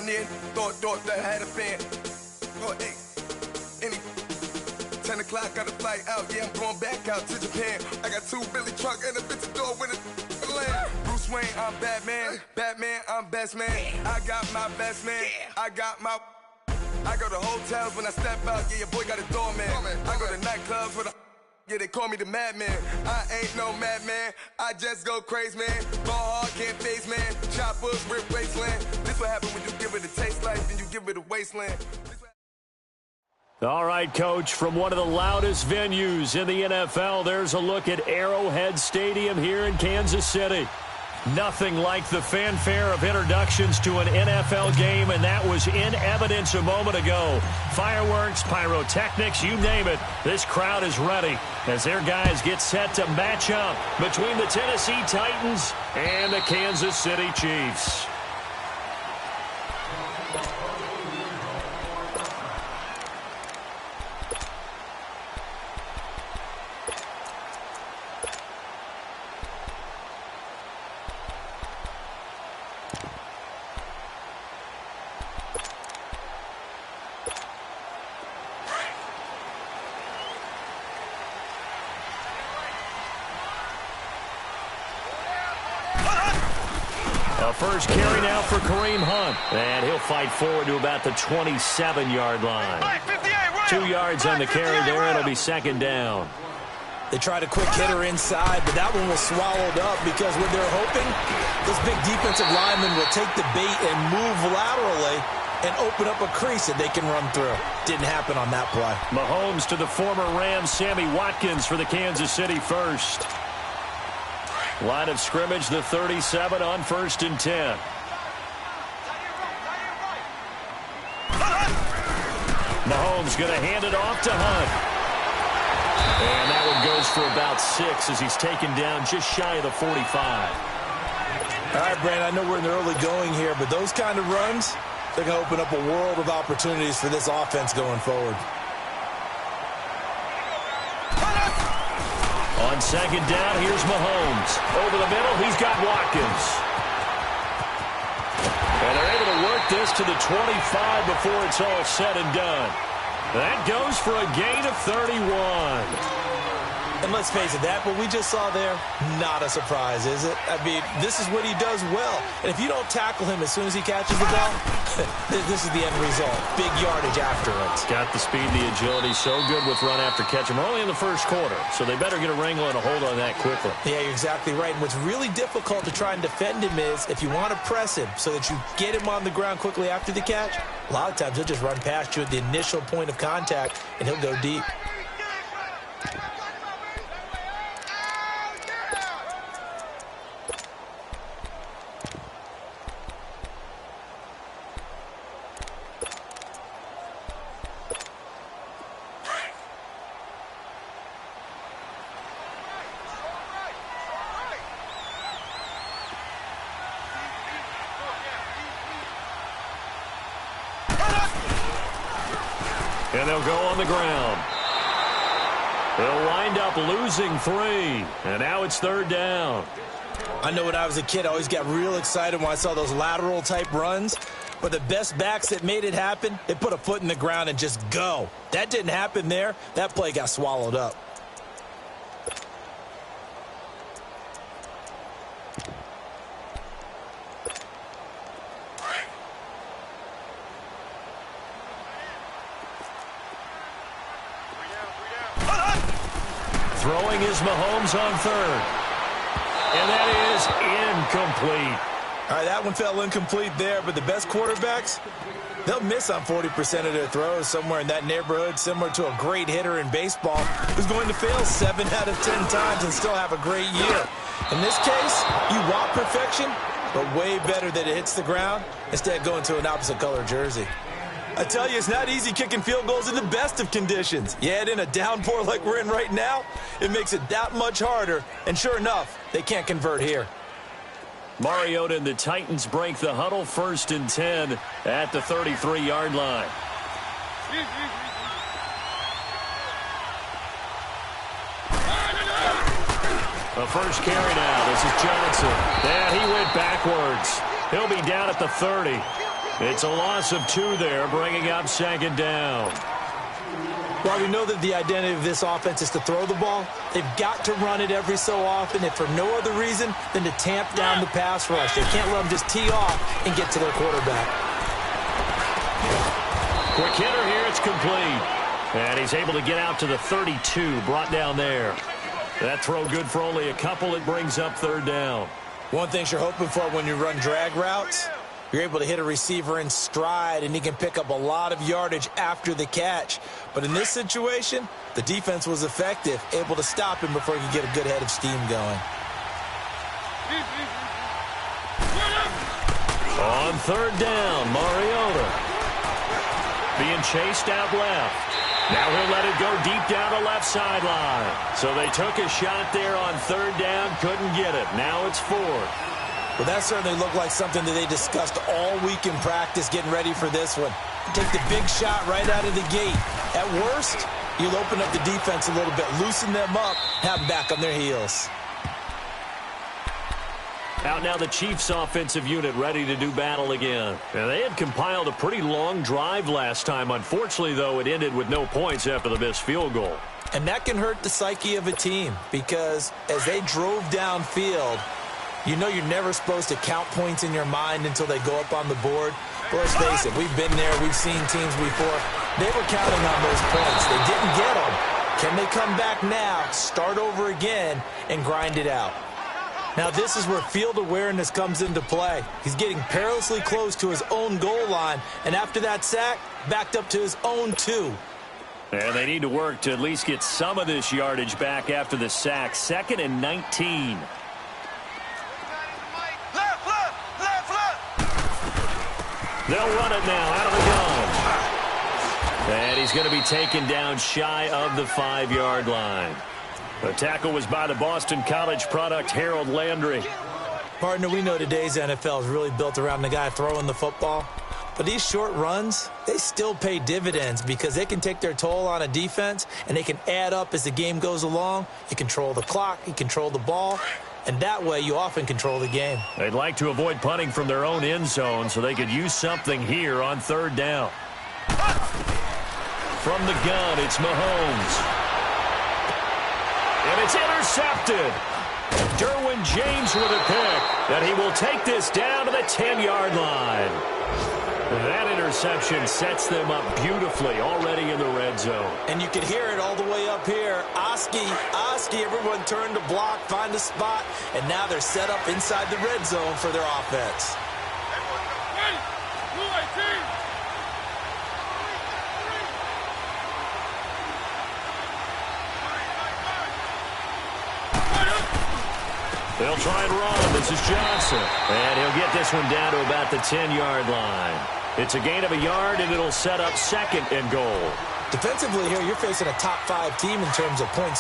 down there, thought that had a fan. Oh, hey, 10 o'clock, got a flight out, yeah, I'm going back out to Japan. I got 2 Billy truck and a bitch door with a land. Bruce Wayne, I'm Batman, I'm best man. I got my best man, I go to hotels when I step out, yeah, your boy got a doorman. I go to nightclubs with yeah, they call me the madman. I ain't no madman, I just go crazy, man. Ball hard, can't face, man. Choppers, rip wasteland. This what happen when you give it a taste like, then you give it a wasteland. All right, Coach, from one of the loudest venues in the NFL, there's a look at Arrowhead Stadium here in Kansas City. Nothing like the fanfare of introductions to an NFL game, and that was in evidence a moment ago. Fireworks, pyrotechnics, you name it. This crowd is ready as their guys get set to match up between the Tennessee Titans and the Kansas City Chiefs. First carry now for Kareem Hunt. And he'll fight forward to about the 27-yard line. 2 yards on the carry there. It'll be second down. They tried a quick hitter inside, but that one was swallowed up because what they're hoping, this big defensive lineman will take the bait and move laterally and open up a crease that they can run through. Didn't happen on that play. Mahomes to the former Rams, Sammy Watkins for the Kansas City first. Line of scrimmage, the 37 on 1st and 10. Mahomes going to hand it off to Hunt. And that one goes for about 6 as he's taken down just shy of the 45. All right, Brandon, I know we're in the early going here, but those kind of runs, they're going to open up a world of opportunities for this offense going forward. On second down, here's Mahomes. Over the middle, he's got Watkins. And they're able to work this to the 25 before it's all said and done. That goes for a gain of 31. And let's face it, that what we just saw there, not a surprise, is it? I mean, this is what he does well. And if you don't tackle him as soon as he catches the ball, this is the end result. Big yardage after it. Got the speed, the agility, so good with run after catch. And we're only in the first quarter, so they better get a wrangle and a hold on that quickly. Yeah, you're exactly right. And what's really difficult to try and defend him is if you want to press him so that you get him on the ground quickly after the catch, a lot of times he'll just run past you at the initial point of contact, and he'll go deep. And they'll go on the ground. They'll wind up losing 3. And now it's 3rd down. I know when I was a kid, I always got real excited when I saw those lateral-type runs. But the best backs that made it happen, they put a foot in the ground and just go. That didn't happen there. That play got swallowed up. Throwing is Mahomes on 3rd. And that is incomplete. All right, that one fell incomplete there, but the best quarterbacks, they'll miss on 40% of their throws, somewhere in that neighborhood, similar to a great hitter in baseball who's going to fail 7 out of 10 times and still have a great year. In this case, you want perfection, but way better that it hits the ground instead of going to an opposite color jersey. I tell you, it's not easy kicking field goals in the best of conditions. You add in a downpour like we're in right now, it makes it that much harder. And sure enough, they can't convert here. Mariota and the Titans break the huddle, 1st and 10 at the 33-yard line. A first carry now. This is Johnson. Yeah, he went backwards. He'll be down at the 30. It's a loss of 2 there, bringing up second down. While we know that the identity of this offense is to throw the ball, they've got to run it every so often, if for no other reason than to tamp down the pass rush. They can't let them just tee off and get to their quarterback. Quick hitter here, it's complete. And he's able to get out to the 32, brought down there. That throw good for only a couple. It brings up third down. One thing you're hoping for when you run drag routes, you're able to hit a receiver in stride, and he can pick up a lot of yardage after the catch. But in this situation, the defense was effective, able to stop him before he could get a good head of steam going. On third down, Mariota being chased out left. Now he'll let it go deep down the left sideline. So they took a shot there on third down, couldn't get it. Now it's fourth. Well, that certainly looked like something that they discussed all week in practice getting ready for this one. Take the big shot right out of the gate. At worst, you'll open up the defense a little bit, loosen them up, have them back on their heels. Out now the Chiefs offensive unit ready to do battle again. And they had compiled a pretty long drive last time. Unfortunately, though, it ended with no points after the missed field goal. And that can hurt the psyche of a team because as they drove downfield, you know you're never supposed to count points in your mind until they go up on the board. But let's face it, we've been there. We've seen teams before. They were counting on those points. They didn't get them. Can they come back now, start over again, and grind it out? Now, this is where field awareness comes into play. He's getting perilously close to his own goal line, and after that sack, backed up to his own 2. And they need to work to at least get some of this yardage back after the sack. 2nd and 19. They'll run it now out of the gun. And he's going to be taken down shy of the 5-yard line. The tackle was by the Boston College product, Harold Landry. Partner, we know today's NFL is really built around the guy throwing the football. But these short runs, they still pay dividends because they can take their toll on a defense, and they can add up as the game goes along. You control the clock, you control the ball, and that way you often control the game. They'd like to avoid punting from their own end zone so they could use something here on third down. From the gun, it's Mahomes. And it's intercepted. Derwin James with a pick. And he will take this down to the 10-yard line. That interception sets them up beautifully already in the red zone. And you can hear it all the way up here. Oski, everyone turned to block, find a spot, and now they're set up inside the red zone for their offense. They'll try and run. This is Johnson. And he'll get this one down to about the 10-yard line. It's a gain of a yard, and it'll set up 2nd and goal. Defensively here, you're facing a top 5 team in terms of points